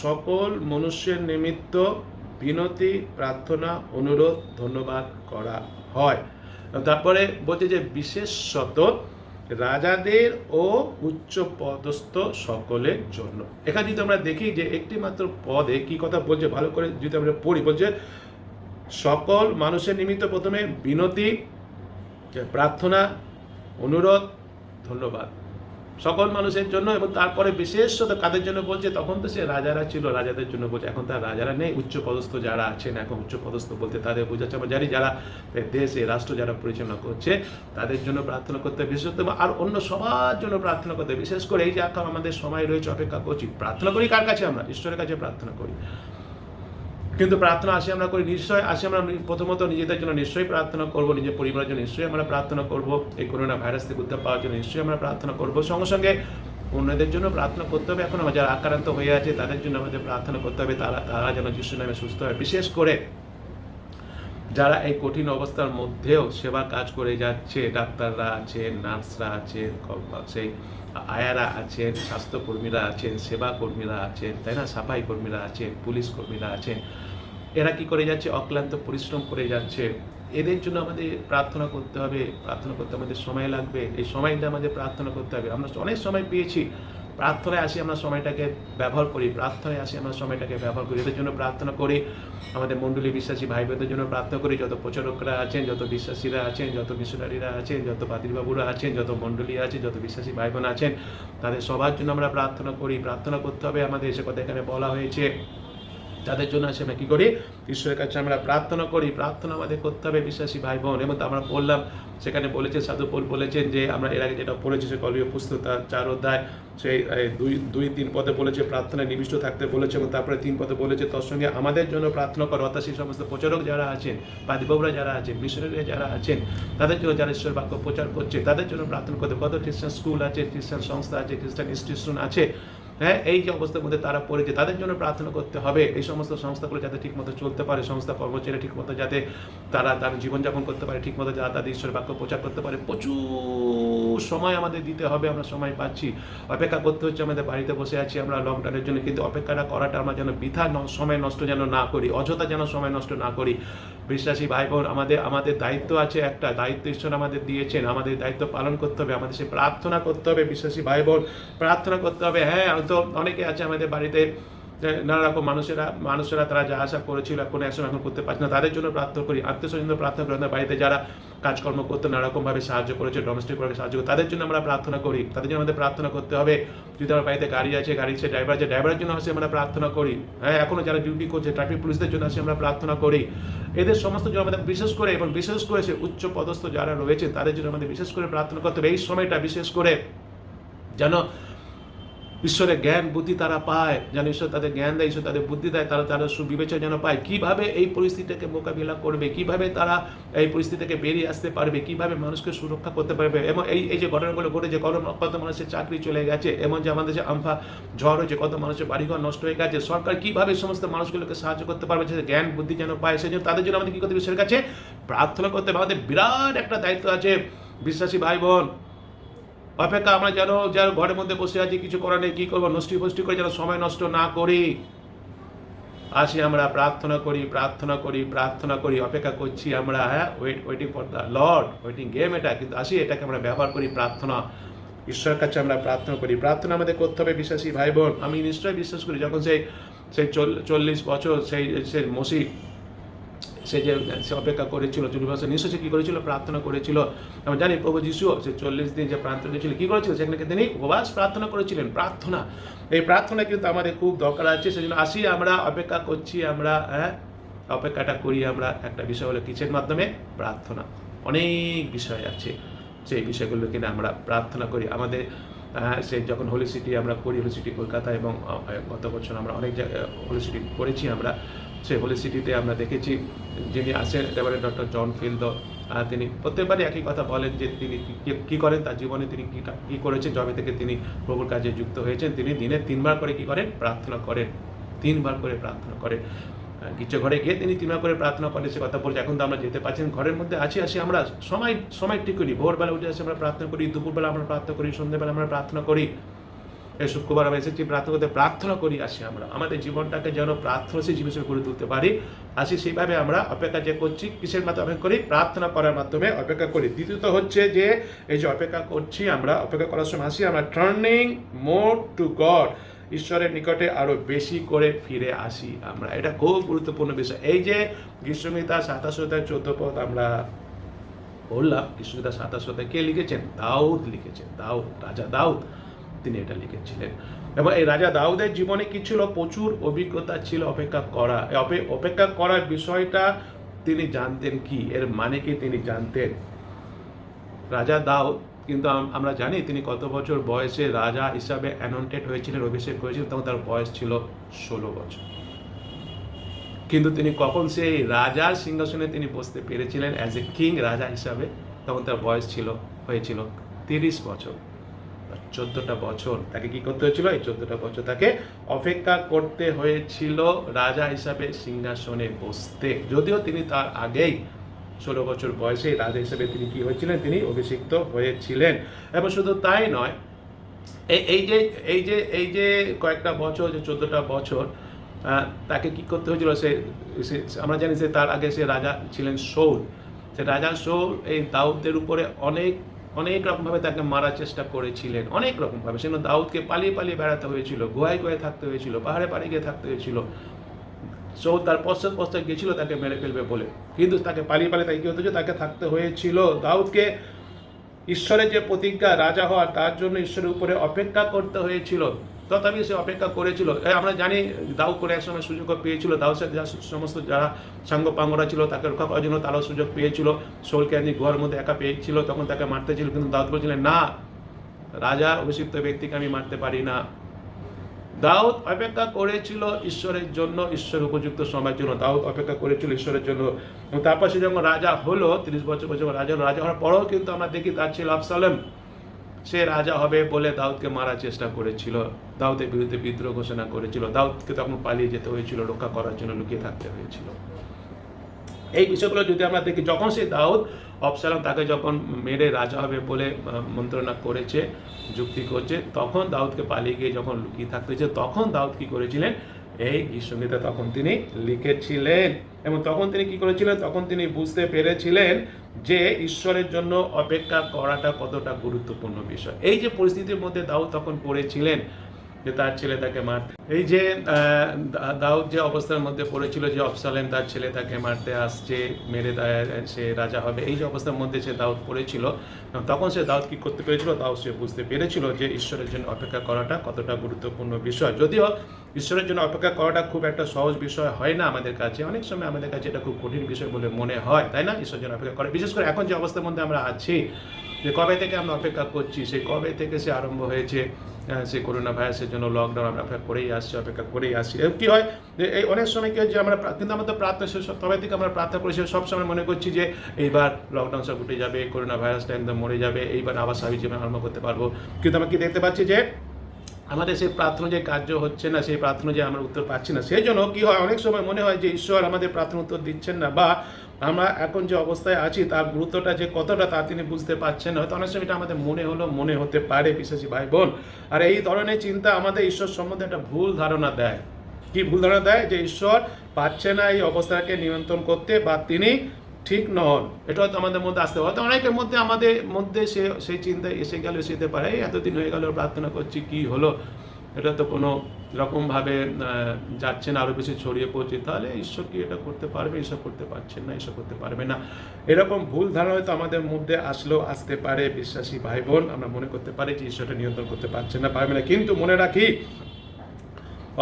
সকল মনুষ্যের নিমিত্ত বিনতি, প্রার্থনা, অনুরোধ, ধন্যবাদ করা হয়। তারপরে বলছে যে বিশেষত রাজাদের ও উচ্চ পদস্থ সকলের জন্য। এখানে যদি আমরা দেখি যে একটি মাত্র পদে কি কথা বলছে, ভালো করে যদি আমরা পড়ি, বলছে সকল মানুষের নিমিত্ত প্রথমে বিনতি, প্রার্থনা, অনুরোধ, ধন্যবাদ, সকল মানুষের জন্য। এবং তারপরে বিশেষত কাদের জন্য বলছে, তখন তো সে রাজারা ছিল, রাজাদের জন্য বলছে। এখন তার রাজারা নেই, উচ্চ পদস্থ যারা আছেন, এখন উচ্চ পদস্থ বলতে তাদের বোঝাচ্ছে আমরা জানি যারা দেশ এই রাষ্ট্র যারা পরিচালনা করছে তাদের জন্য প্রার্থনা করতে হবে বিশেষত, আর অন্য সবার জন্য প্রার্থনা করতে হবে। বিশেষ করে এই যে এখন আমাদের সময় রয়েছে, অপেক্ষা করছি, প্রার্থনা করি কার কাছে? আমরা ঈশ্বরের কাছে প্রার্থনা করি। কিন্তু প্রার্থনা আমরা করি নিশ্চয়ই, আমরা প্রথমত নিজেদের জন্য নিশ্চয়ই প্রার্থনা করব, নিজের পরিবারের জন্য নিশ্চয়ই আমরা প্রার্থনা করব, এই করোনা ভাইরাস থেকে উদ্ধার পাওয়ার জন্য নিশ্চয়ই আমরা প্রার্থনা করব। সঙ্গে সঙ্গে অন্যদের জন্য প্রার্থনা করতে হবে। এখন যারা আক্রান্ত হয়ে আছে তাদের জন্য আমাদের প্রার্থনা করতে হবে, তারা যেন যিশুর নামে সুস্থ হয়। বিশেষ করে যারা এই কঠিন অবস্থার মধ্যেও সেবা কাজ করে যাচ্ছে, ডাক্তাররা আছেন, নার্সরা আছেন, সেই আয়ারা আছেন, স্বাস্থ্যকর্মীরা আছেন, সেবা কর্মীরা আছেন, তাই না, সাফাই কর্মীরা আছেন, পুলিশ কর্মীরা আছেন, এরা কি করে যাচ্ছে? অক্লান্ত পরিশ্রম করে যাচ্ছে। এদের জন্য আমাদের প্রার্থনা করতে হবে। প্রার্থনা করতে আমাদের সময় লাগবে, এই সময়টা আমাদের প্রার্থনা করতে হবে। আমরা অনেক সময় পেয়েছি, প্রার্থনায় আসি আমরা সময়টাকে ব্যবহার করি, এদের জন্য প্রার্থনা করি। আমাদের মণ্ডলী বিশ্বাসী ভাই বোনদের জন্য প্রার্থনা করি, যত প্রচারকরা আছেন, যত বিশ্বাসীরা আছেন, যত মিশনারিরা আছেন, যত পাদ্রীবাবুরা আছেন, যত মণ্ডলী আছে, যত বিশ্বাসী ভাই বোন আছেন, তাদের সবার জন্য আমরা প্রার্থনা করি। প্রার্থনা করতে হবে আমাদের, সে কথা এখানে বলা হয়েছে। তাদের জন্য আছে আমরা কী করি? ঈশ্বরের কাছে আমরা প্রার্থনা করি। প্রার্থনা আমাদের করতে হবে বিশ্বাসী ভাই বোন। এবং আমরা বললাম, সেখানে বলেছে, সাধু পৌল বলেছেন যে আমরা এর আগে যেটা পড়েছি সে কলীয় পুস্তক তার 4 অধ্যায় সেই 2-3 পদে বলেছে প্রার্থনায় নিবিষ্ট থাকতে বলেছে, এবং তারপরে 3 পদে বলেছে তোর সঙ্গে আমাদের জন্য প্রার্থনা করো। অর্থাৎ সেই সমস্ত প্রচারক যারা আছেন, পাদ্রীবাবুরা যারা আছেন, মিশনারিরা যারা আছেন, তাদের জন্য যারা ঈশ্বর বাক্য প্রচার করছে তাদের জন্য প্রার্থনা করতে। কত খ্রিস্টান স্কুল আছে, খ্রিস্টান সংস্থা আছে, খ্রিস্টান ইনস্টিটিউশন আছে, হ্যাঁ, এই যে অবস্থার মধ্যে তারা পড়েছে তাদের জন্য প্রার্থনা করতে হবে। এই সমস্ত সংস্থাগুলো যাতে ঠিকমতো চলতে পারে, সংস্থা কর্মচারীরা ঠিকমতো যাতে তারা তার জীবনযাপন করতে পারে, ঠিকমতো যারা তাদের ঈশ্বরের বাক্য প্রচার করতে পারে। প্রচুর সময় আমাদের দিতে হবে, আমরা সময় পাচ্ছি। অপেক্ষা করতে হচ্ছে, আমাদের বাড়িতে বসে আছি আমরা লকডাউনের জন্য, কিন্তু অপেক্ষাটা করাটা আমরা যেন বৃথা সময় নষ্ট যেন না করি, অযথা যেন সময় নষ্ট না করি। বিশ্বাসী ভাই বোন, আমাদের দায়িত্ব আছে, একটা দায়িত্ব ঈশ্বর আমাদের দিয়েছেন, আমাদের দায়িত্ব পালন করতে হবে, আমাদের সে প্রার্থনা করতে হবে। বিশ্বাসী ভাই বোন, প্রার্থনা করতে হবে। হ্যাঁ, তো অনেকে আছে আমাদের বাড়িতে, নানা রকম মানুষেরা তারা যা আশা করেছিল এখন এখন করতে পারছে না, তাদের জন্য প্রার্থনা করি। আত্মীয় স্বজন প্রার্থনা করি, আমাদের বাড়িতে যারা কাজকর্ম করতে নানা রকমভাবে সাহায্য করেছে, ডোমেস্টিক ওয়ার্কে সাহায্য করে, তাদের জন্য আমরা প্রার্থনা করি, তাদের জন্য আমাদের প্রার্থনা করতে হবে। যদি আমার বাড়িতে গাড়ি আছে, গাড়ির সে ড্রাইভার আছে, ড্রাইভারের জন্য আসে আমরা প্রার্থনা করি। হ্যাঁ, এখনো যারা ডিউটি করছে, ট্রাফিক পুলিশদের জন্য আসে আমরা প্রার্থনা করি। এদের সমস্ত জন্য আমাদের বিশেষ করে, এবং বিশেষ করে সে উচ্চ পদস্থ যারা রয়েছে তাদের জন্য আমাদের বিশেষ করে প্রার্থনা করতে হবে। এই সময়টা বিশেষ করে যেন ঈশ্বরের জ্ঞান বুদ্ধি তারা পায়, যেন ঈশ্বর তাদের জ্ঞান দেয়, ঈশ্বর তাদের বুদ্ধি দেয়, তারা সুবিবেচনা যেন পায়, কীভাবে এই পরিস্থিতিকে মোকাবিলা করবে, কীভাবে তারা এই পরিস্থিতি থেকে বেরিয়ে আসতে পারবে, কীভাবে মানুষকে সুরক্ষা করতে পারবে। এবং এই যে ঘটনাগুলো ঘটেছে, কত মানুষের চাকরি চলে গেছে, এমন যে আমাদের যে আমফা ঝড় হয়েছে, কত মানুষের বাড়িঘর নষ্ট হয়ে গেছে, সরকার কীভাবে সমস্ত মানুষগুলোকে সাহায্য করতে পারবে, যে জ্ঞান বুদ্ধি যেন পায়, সেই জন্য তাদের জন্য আমাদের কী করতে হবে? ঈশ্বরের কাছে প্রার্থনা করতে হবে। আমাদের বিরাট একটা দায়িত্ব আছে বিশ্বাসী ভাই বোন। অপেক্ষা আমরা যেন যার ঘরের মধ্যে বসে আছি, কিছু করার নেই, কী করবো, নষ্টি ফষ্টি করে যেন সময় নষ্ট না করি। আসি আমরা প্রার্থনা করি, অপেক্ষা করছি আমরা, হ্যাঁ, waiting for the Lord, waiting game এটা, কিন্তু আসি এটাকে আমরা ব্যবহার করি প্রার্থনা। ঈশ্বরের কাছে আমরা প্রার্থনা করি। প্রার্থনা আমাদের করতে হবে বিশ্বাসী ভাই বোন। আমি নিশ্চয়ই বিশ্বাস করি, যখন সেই 40 বছর সেই মসি সে অপেক্ষা করেছিল, 40 বছর নিশ্চয় সে কী করেছিল? প্রার্থনা করেছিল। আমরা জানি প্রভু যিশু সে 40 দিন যে প্রার্থনা করেছিল, কী করেছিল? সেখানে তিনি উপবাস প্রার্থনা করেছিলেন। প্রার্থনা, এই প্রার্থনা কিন্তু আমাদের খুব দরকার আছে। সেজন্য আসি আমরা, অপেক্ষা করছি আমরা, হ্যাঁ, অপেক্ষাটা করি আমরা। একটা বিষয় হলো কিসের মাধ্যমে? প্রার্থনা। অনেক বিষয় আছে, সেই বিষয়গুলো কিনা আমরা প্রার্থনা করি। আমাদের সে যখন হোলি সিটি আমরা করি, হোলি সিটি কলকাতা, এবং গত বছর আমরা অনেক জায়গায় হোলি সিটি করেছি আমরা। সেই হোলি সিটিতে আমরা দেখেছি যিনি আসেন একেবারে ডক্টর জন ফিলদ, তিনি প্রত্যেকবারই একই কথা বলেন যে তিনি কী করেন, তার জীবনে তিনি কী করেছেন, যবে থেকে তিনি প্রভুর কাজে যুক্ত হয়েছেন, তিনি দিনে 3 বার করে কী করেন? প্রার্থনা করেন, 3 বার করে প্রার্থনা করেন। গির্জা ঘরে গিয়ে তিনি 3 বার করে প্রার্থনা করেন, সে কথা বলছে। এখন তো আমরা যেতে পারছি না, ঘরের মধ্যে আসি আমরা সময় ঠিক করি, ভোরবেলা উঠে আসি আমরা প্রার্থনা করি, দুপুরবেলা আমরা প্রার্থনা করি, সন্ধ্যাবেলা আমরা প্রার্থনা করি। এই শুক্রবার আমরা এসেছি প্রার্থনা করি আসি আমরা আমাদের জীবনটাকে যেন প্রার্থনাশীল জীবন হিসেবে গড়ে তুলতে পারি। আসি সেইভাবে আমরা অপেক্ষা যে করছি, কিসের মাধ্যমে অপেক্ষা করি? প্রার্থনা করার মাধ্যমে অপেক্ষা করি। দ্বিতীয়ত হচ্ছে যে এই যে অপেক্ষা করছি আমরা, অপেক্ষা করার সময় আসি আমরা টার্নিং মোর টু গড, ঈশ্বরের নিকটে আরো বেশি করে ফিরে আসি আমরা। এটা খুব গুরুত্বপূর্ণ বিষয়। এই যে গীতসংহিতা 27 অধ্যায় 14 পদ আমরা বললাম, গীতসংহিতা 27 অধ্যায় কে লিখেছেন? দাউদ লিখেছেন। রাজা দাউদ তিনি এটা লিখেছিলেন। এবং এই রাজা দাউদের জীবনে কি ছিল? প্রচুর অভিজ্ঞতা ছিল অপেক্ষা করা। অপেক্ষা করার বিষয়টা তিনি জানতেন কি, এর মানে কি তিনি জানতেন। রাজা দাউদ কিন্তু আমরা জানি তিনি কত বছর বয়সে রাজা হিসাবে অ্যানয়েন্টেড হয়েছিলেন, অভিষেক হয়েছিলেন, তখন তার বয়স ছিল 16 বছর। কিন্তু তিনি কখন সেই রাজার সিংহাসনে তিনি বসতে পেরেছিলেন অ্যাজ এ কিং, রাজা হিসাবে? তখন তার বয়স হয়েছিল 30 বছর। 14টা বছর তাকে কি করতে হয়েছিল? এই 14টা বছর তাকে অপেক্ষা করতে হয়েছিল রাজা হিসাবে সিংহাসনে বসতে। যদিও তিনি তার আগেই 16 বছর বয়সে রাজা হিসাবে তিনি কি হয়েছিলেন? তিনি অভিষিক্ত হয়েছিলেন। এবং শুধু তাই নয়, এই যে কয়েকটা বছর, যে 14টা বছর, তাকে কি করতে হয়েছিল? আমরা জানি যে তার আগে সে রাজা ছিলেন শাউল। সে রাজা শাউল এই দাউদের উপরে অনেক রকমভাবে তাকে মারার চেষ্টা করেছিলেন, অনেক রকমভাবে। সেজন্য দাউদকে পালিয়ে বেড়াতে হয়েছিল, গুহায় থাকতে হয়েছিল, পাহাড়ে গিয়ে থাকতে হয়েছিল। শাউল তার পশ্চাৎ গিয়েছিল তাকে মেরে ফেলবে বলে, কিন্তু তাকে পালিয়ে তাকে কি হতে হয়েছিল? তাকে থাকতে হয়েছিল। দাউদকে ঈশ্বরের যে প্রতিজ্ঞা রাজা হওয়ার, তার জন্য ঈশ্বরের উপরে অপেক্ষা করতে হয়েছিল। তথাপি সে অপেক্ষা করেছিল। আমরা জানি দাউদ করে একসময় সুযোগ পেয়েছিল, দাউদ সমস্ত যারা সাঙ্গপাঙ্গরা ছিল তাকে রক্ষা করার জন্য তারাও সুযোগ পেয়েছিল। শাউলকে একদিন গুহার মধ্যে একা পেয়েছিল, তখন তাকে মারতে ছিল, কিন্তু দাউদ বলছিলেন না, রাজা অভিষিক্ত ব্যক্তিকে আমি মারতে পারি না। দাউদ অপেক্ষা করেছিল ঈশ্বরের জন্য, ঈশ্বর উপযুক্ত সময়ের জন্য দাউদ অপেক্ষা করেছিল ঈশ্বরের জন্য। এবং তারপর সে যখন রাজা হলো, 30 বছর রাজা হওয়ার পরেও কিন্তু আমরা দেখি তার ছেলে আবসালোম, সে রাজা হবে বলে দাউদকে মারার চেষ্টা করেছিল, দাউদের বিরুদ্ধে বিদ্রোহ ঘোষণা করেছিল। দাউদকে তখন পালিয়ে যেতে হয়েছিল, রক্ষা করার জন্য লুকিয়ে থাকতে হয়েছিল। এই বিষয়গুলো যদি আমরা দেখি, যখন সে দাউদ অবসালোম তাকে যখন মেরে রাজা হবে বলে মন্ত্রণা করেছে, যুক্তি করছে, তখন দাউদকে পালিয়ে গিয়ে যখন লুকিয়ে থাকতে হয়েছে, তখন দাউদ কি করেছিলেন? এই গীতসংহিতা তখন তিনি লিখেছিলেন। এবং তখন তিনি কি করেছিলেন? তখন তিনি বুঝতে পেরেছিলেন যে ঈশ্বরের জন্য অপেক্ষা করাটা কতটা গুরুত্বপূর্ণ বিষয়। এই যে পরিস্থিতির মধ্যে দাউদ তখন পড়েছিলেন, যে তার ছেলে তাকে মারতে, এই যে দাউদ যে অবস্থার মধ্যে পড়েছিল, যে অবসালোম তার ছেলে তাকে মারতে আসছে, মেরে সে রাজা হবে, এই যে অবস্থার মধ্যে সে দাউদ পড়েছিল, তখন সে দাউদ কি করতে পেরেছিল? দাউদ সে বুঝতে পেরেছিল যে ঈশ্বরের জন্য অপেক্ষা করাটা কতটা গুরুত্বপূর্ণ বিষয়। যদিও ঈশ্বরের জন্য অপেক্ষা করাটা খুব একটা সহজ বিষয় হয় না আমাদের কাছে, অনেক সময় আমাদের কাছে এটা খুব কঠিন বিষয় বলে মনে হয়, তাই না? ঈশ্বরের জন্য অপেক্ষা করা, বিশেষ করে এখন যে অবস্থার মধ্যে আমরা আছি, যে কবে থেকে আমরা অপেক্ষা করছি, সেই কবে থেকে সে আরম্ভ হয়েছে, সেই করোনা ভাইরাসের জন্য লকডাউন আমরা অপেক্ষা করেই আসছি। কি হয় যে এই অনেক সময় কি হয় যে আমরা কিন্তু আমাদের প্রার্থনা শেষ, তবে থেকে আমরা প্রার্থনা করি, সবসময় মনে করছি যে এইবার লকডাউন সব উঠে যাবে, করোনা ভাইরাসটা একদম মরে যাবে, এইবার আবার স্বাভাবিক জীবন আরম্ভ করতে পারবো। কিন্তু আমরা কি দেখতে পাচ্ছি যে আমাদের সেই প্রার্থনা যে কার্য হচ্ছে না, সেই প্রার্থনা যে আমরা উত্তর পাচ্ছি না। সেই জন্য কি হয়, অনেক সময় মনে হয় যে ঈশ্বর আমাদের প্রার্থনা উত্তর দিচ্ছেন না, বা আমরা এখন যে অবস্থায় আছি তার গুরুত্বটা যে কতটা তা তিনি বুঝতে পারছেন না। হয়তো অনেক সময় এটা আমাদের মনে হতে পারে বিশ্বাসী ভাই বোন। আর এই ধরনের চিন্তা আমাদের ঈশ্বর সম্বন্ধে একটা ভুল ধারণা দেয়। কি ভুল ধারণা দেয়? যে ঈশ্বর পাচ্ছে না এই অবস্থাকে নিয়ন্ত্রণ করতে, বা তিনি ঠিক নন। এটা হয়তো আমাদের মধ্যে আসতে পারে, হয়তো অনেকের মধ্যে আমাদের মধ্যে সেই চিন্তা এসে গেল, যেতে পারে এতদিন হয়ে গেল প্রার্থনা করছি, কি হলো, এটা তো কোনো রকমভাবে যাচ্ছে না, আরও বেশি ছড়িয়ে পড়ছে, তাহলে ঈশ্বর কি এটা করতে পারবে? ঈশ্বর করতে পারছেন না, ঈশ্বর করতে পারবে না, এরকম ভুল ধারণা হয়তো আমাদের মধ্যে আসতে পারে। বিশ্বাসী ভাই বোন, আমরা মনে করতে পারি যে ঈশ্বরটা নিয়ন্ত্রণ করতে পারছেন না, পারবে না। কিন্তু মনে রাখি,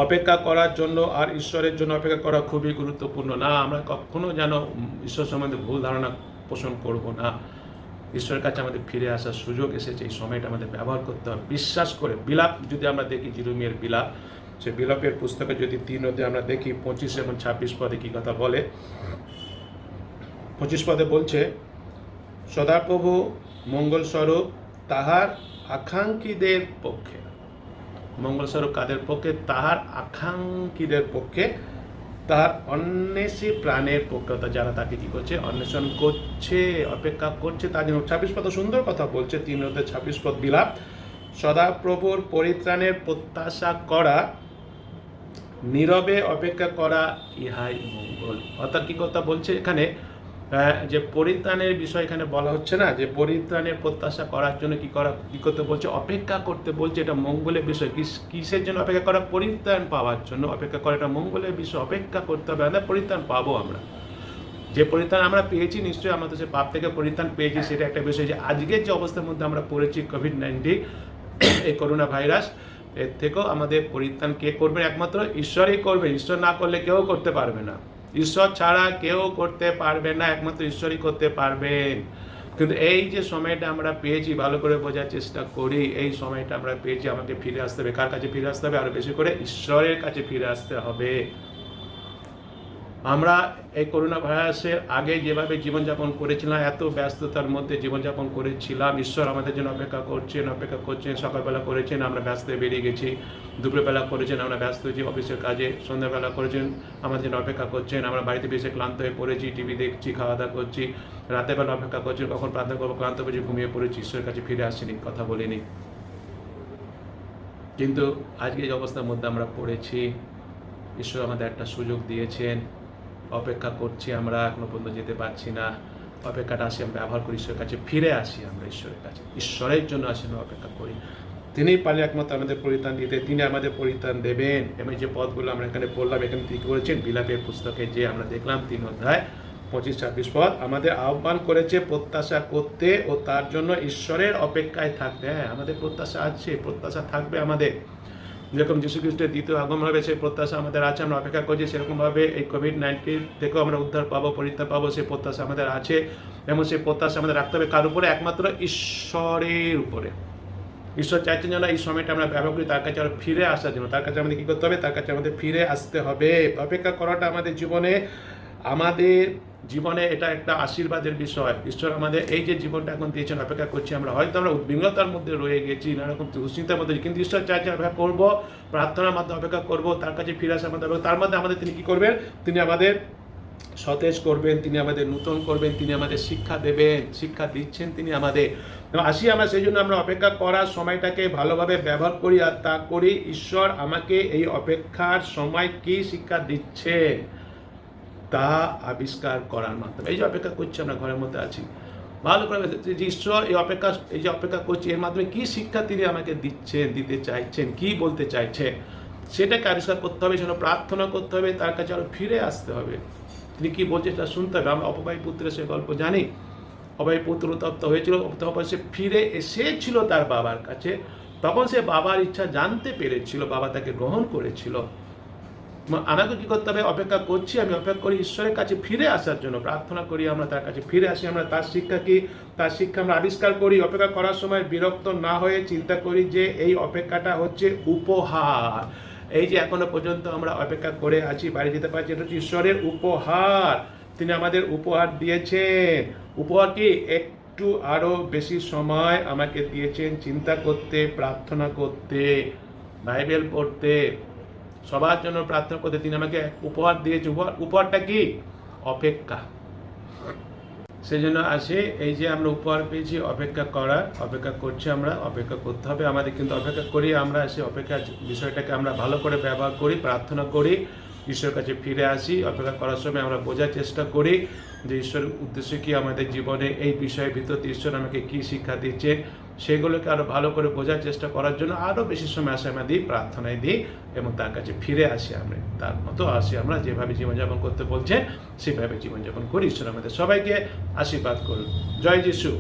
অপেক্ষা করার জন্য আর ঈশ্বরের জন্য অপেক্ষা করা খুবই গুরুত্বপূর্ণ। না, আমরা কখনো যেন ঈশ্বর সম্বন্ধে ভুল ধারণা পোষণ করব না। ঈশ্বরের কাছে আমাদের ফিরে আসার সুযোগ এসেছে, এই সময়টা আমাদের ব্যবহার করতে হবে বিশ্বাস করে। বিলাপ যদি আমরা দেখি, জিরুমিয়ের বিলাপ, সে বিলাপের পুস্তকে যদি 3 অধ্যায়ে আমরা দেখি 25 এবং 26 পদে কি কথা বলে। 25 পদে বলছে, সদাপ্রভু মঙ্গলস্বরূপ তাহার আকাঙ্ক্ষীদের পক্ষে। মঙ্গলস্বরূপ কাদের পক্ষে? তাহার আকাঙ্ক্ষীদের পক্ষে। তার অন্বেষী প্রাণের পক্ষতা, যারা তাকে কি করছে, অন্বেষণ করছে, অপেক্ষা করছে তার জন্য। 26 পদ সুন্দর কথা বলছে, 3:26 পদ বিলাপ, সদাপ্রভুর পরিত্রাণের প্রত্যাশা করা, নীরবে অপেক্ষা করা, ইহাই মঙ্গল। অর্থাৎ কি কথা বলছে এখানে, যে পরিত্রাণের বিষয় এখানে বলা হচ্ছে না, যে পরিত্রাণের প্রত্যাশা করার জন্য কি করতে বলছে, অপেক্ষা করতে বলছে। এটা মঙ্গলের বিষয়। কিসের জন্য অপেক্ষা করা, পরিত্রাণ পাওয়ার জন্য অপেক্ষা করা, এটা মঙ্গলের বিষয়। অপেক্ষা করতে হবে, আমরা পরিত্রাণ পাবো। আমরা যে পরিত্রাণ আমরা পেয়েছি, নিশ্চয়ই আমরা তো সে পাপ থেকে পরিত্রাণ পেয়েছি, সেটা একটা বিষয়। যে আজকের যে অবস্থার মধ্যে আমরা পড়েছি, কোভিড-19 এই করোনা ভাইরাস, এর থেকেও আমাদের পরিত্রাণ কে করবে, একমাত্র ঈশ্বরই করবে। ঈশ্বর না করলে কেউ করতে পারবে না, ঈশ্বর ছাড়া কেউ করতে পারবে না, একমাত্র ঈশ্বরই করতে পারবেন। কিন্তু এই যে সময়টা আমরা পেয়েছি, ভালো করে বোঝার চেষ্টা করি, এই সময়টা আমরা পেয়েছি, আমাকে ফিরে আসতে হবে। কার কাছে ফিরে আসতে হবে, আরো বেশি করে ঈশ্বরের কাছে ফিরে আসতে হবে। আমরা এই করোনা ভাইরাসের আগে যেভাবে জীবনযাপন করেছিলাম, এত ব্যস্ততার মধ্যে জীবনযাপন করেছিলাম, ঈশ্বর আমাদের জন্য অপেক্ষা করছেন। সকালবেলা করেছেন, আমরা ব্যস্ত বেরিয়ে গেছি, দুপুরবেলা করেছেন, আমরা ব্যস্ত হয়েছি অফিসের কাজে, সন্ধ্যাবেলা করেছেন, আমাদের জন্য অপেক্ষা করছেন। আমরা বাড়িতে বেশি ক্লান্ত হয়ে পড়েছি, টিভি দেখছি, খাওয়া দাওয়া করছি, রাতের বেলা অপেক্ষা করছি, কখন প্রার্থনা করবো, ক্লান্ত হয়েছি, ঘুমিয়ে পড়েছি, ঈশ্বরের কাছে ফিরে আসিনি, কথা বলিনি। কিন্তু আজকে যে অবস্থার মধ্যে আমরা পড়েছি, ঈশ্বর আমাদের একটা সুযোগ দিয়েছেন, অপেক্ষা করছি, আমরা এখনো পর্যন্ত যেতে পারছি না। অপেক্ষাটা আসি, আমরা ব্যবহার করি, ঈশ্বরের কাছে ফিরে আসি, আমরা ঈশ্বরের কাছে, ঈশ্বরের জন্য আসি, আমরা অপেক্ষা করি। তিনি পারলে একমাত্র আমাদের পরিত্রাণ দিতে, তিনি আমাদের পরিত্রাণ দেবেন। এবং যে পদগুলো আমরা এখানে পড়লাম, এখানে তিনি করেছেন, বিলাপের পুস্তকে যে আমরা দেখলাম 3 অধ্যায় 25-26 পদ, আমাদের আহ্বান করেছে প্রত্যাশা করতে ও তার জন্য ঈশ্বরের অপেক্ষায় থাকতে। হ্যাঁ, আমাদের প্রত্যাশা আছে, প্রত্যাশা থাকবে আমাদের। যেরকম যীশু খ্রিস্টের দ্বিতীয় আগমন হবে, সেই প্রত্যাশা আমাদের আছে, আমরা অপেক্ষা করছি। সেরকমভাবে এই কোভিড-19 থেকেও আমরা উদ্ধার পাবো, পরিত্রাণ পাবো, সেই প্রত্যাশা আমাদের আছে। এবং সেই প্রত্যাশা আমাদের রাখতে হবে কার উপরে, একমাত্র ঈশ্বরের উপরে। ঈশ্বর চাইছেন যেন এই সময়টা আমরা ব্যবহার করি তার কাছে আরো ফিরে আসার জন্য। তার কাছে আমাদের কী করতে হবে, তার কাছে আমাদের ফিরে আসতে হবে। অপেক্ষা করাটা আমাদের জীবনে এটা একটা আশীর্বাদের বিষয়। ঈশ্বর আমাদের এই যে জীবনটা এখন দিয়েছেন, অপেক্ষা করছি আমরা, হয়তো আমরা উদ্বিগ্নতার মধ্যে রয়ে গেছি, নানারকম দুশ্চিন্তার মধ্যে, কিন্তু ঈশ্বর চাইছেন অপেক্ষা করবো, প্রার্থনার মাধ্যমে অপেক্ষা করবো, তার কাছে ফিরে আসার মাধ্যমে। তার মধ্যে আমাদের তিনি কী করবেন, তিনি আমাদের সতেজ করবেন, তিনি আমাদের নূতন করবেন, তিনি আমাদের শিক্ষা দেবেন, শিক্ষা দিচ্ছেন তিনি আমাদের। আসি আমরা সেই জন্য আমরা অপেক্ষা করার সময়টাকে ভালোভাবে ব্যবহার করি, আর তা করি। ঈশ্বর আমাকে এই অপেক্ষার সময় কি শিক্ষা দিচ্ছে তা আবিষ্কার করার মাধ্যমে। এই যে অপেক্ষা করছি, আমরা ঘরের মধ্যে আছি, ভালো করে যে ঈশ্বর এই যে অপেক্ষা করছি, এর মাধ্যমে কি শিক্ষা তিনি আমাকে দিচ্ছেন, দিতে চাইছেন, কি বলতে চাইছেন, সেটাকে আবিষ্কার করতে হবে, সেটা প্রার্থনা করতে হবে, তার কাছে আরো ফিরে আসতে হবে। তিনি কি বলছে তা শুনতে হবে। আমরা অপবায়ী পুত্রের সে গল্প জানি। অপবায়ী পুত্র উত্তপ্ত হয়েছিল, তখন সে ফিরে এসেছিল তার বাবার কাছে, তখন সে বাবার ইচ্ছা জানতে পেরেছিল, বাবা তাকে গ্রহণ করেছিল। আমাকে কি করতে হবে, অপেক্ষা করছি, আমি অপেক্ষা করি ঈশ্বরের কাছে ফিরে আসার জন্য, প্রার্থনা করি, আমরা তার কাছে ফিরে আসি, আমরা তার শিক্ষা কি, তার শিক্ষা আমরা আবিষ্কার করি। অপেক্ষা করার সময় বিরক্ত না হয়ে চিন্তা করি যে এই অপেক্ষাটা হচ্ছে উপহার। এই যে এখনো পর্যন্ত আমরা অপেক্ষা করে আছি, বাড়ি যেতে পারছি, এটা হচ্ছে ঈশ্বরের উপহার। তিনি আমাদের উপহার দিয়েছেন। উপহার কি, একটু আরো বেশি সময় আমাকে দিয়েছেন চিন্তা করতে, প্রার্থনা করতে, বাইবেল পড়তে, সবার জন্য প্রার্থনা করতে। তিনি আমাকে উপহার দিয়েছে। উপহারটা কি, অপেক্ষা। সেই জন্য আসে এই যে আমরা উপহার পেয়েছি, অপেক্ষা করা, অপেক্ষা করছি, আমরা অপেক্ষা করতে হবে আমাদের। কিন্তু অপেক্ষা করি আমরা, সেই অপেক্ষার বিষয়টাকে আমরা ভালো করে ব্যবহার করি, প্রার্থনা করি, ঈশ্বরের কাছে ফিরে আসি। অপেক্ষা করার সময় আমরা বোঝার চেষ্টা করি যে ঈশ্বরের উদ্দেশ্য কি, আমাদের জীবনে এই বিষয়ের ভিতরে ঈশ্বর আমাকে কি শিক্ষা দিচ্ছে, সেগুলোকে আরো ভালো করে বোঝার চেষ্টা করার জন্য আরো বেশি সময় আসে আমরা দিই, প্রার্থনায় দিই, এবং তার কাছে ফিরে আসি। আমরা তার মতো আসি, আমরা যেভাবে জীবনযাপন করতে বলছেন সেভাবে জীবনযাপন করি। ঈশ্বর আমাদের সবাইকে আশীর্বাদ করুন। জয় যিশু।